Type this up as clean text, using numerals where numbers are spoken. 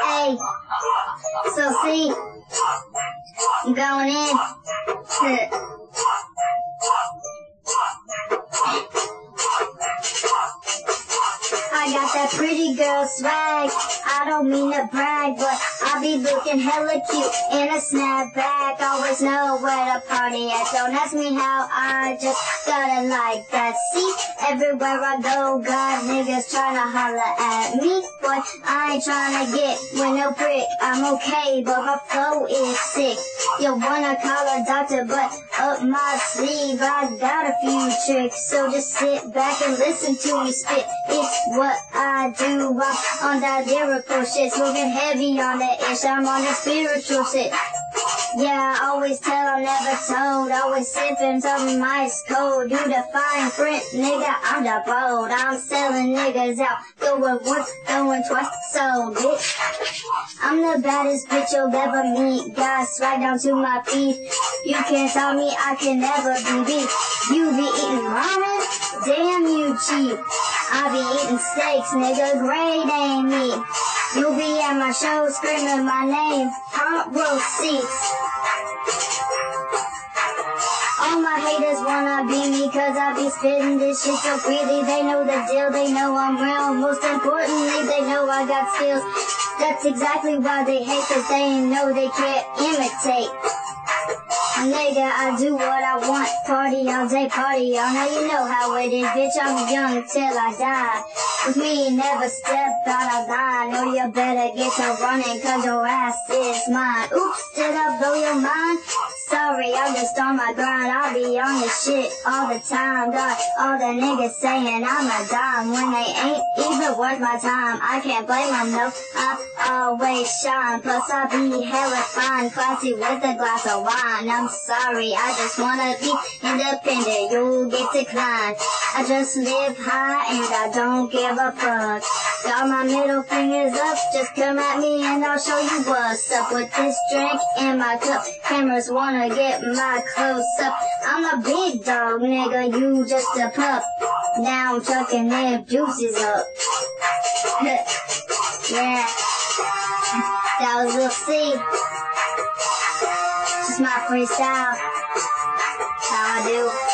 Hey, so see, I'm going in. I got that pretty girl swag. I don't mean to brag, but I be looking hella cute in a snapback. Always know where to party at. Don't ask me how, I just got it like that. See, everywhere I go, got niggas tryna holler at me. But I ain't tryna get with no prick. I'm okay, but my flow is sick. You wanna call a doctor, but up my sleeve I got a few tricks. So just sit back and listen to me spit. It's what I do. I'm on that lyrical shit, smoking heavy on the ish. I'm on the spiritual shit. Yeah, I always tell, I'm never told. Always sipping something ice cold. Do the fine print, nigga, I'm the bold. I'm selling niggas out, going once, going twice. So, bitch, I'm the baddest bitch you'll ever meet. Got swag down to my feet. You can't tell me I can never be beat. You be eating ramen? Damn, you cheap. I be eating steaks, nigga, great ain't me. You be at my show screaming my name, front row seats. All my haters wanna be me, cause I be spitting this shit so freely. They know the deal, they know I'm real. Most importantly, they know I got skills. That's exactly why they hate, cause they know they can't imitate. Nigga, I do what I want, party all day, party all night. You know how it is, bitch, I'm young till I die. With me, never step out of line. Know you better get to running, cause your ass is mine. Oops, did I blow your mind? Sorry, I'm just on my grind. I'll be on this shit all the time. Got all the niggas saying I'm a dime when they ain't even worth my time. I can't blame them, no, I always shine. Plus I be hella fine, classy with a glass of wine. I'm sorry, I just wanna be independent. You'll get declined. I just live high and I don't give a fuck. Got my middle fingers up, just come at me and I'll show you what's up with this drink in my cup. Cameras wanna get my close up. I'm a big dog, nigga, you just a pup. Now I'm chucking them juices up. Yeah, that was Lil C. Just my freestyle. How I do.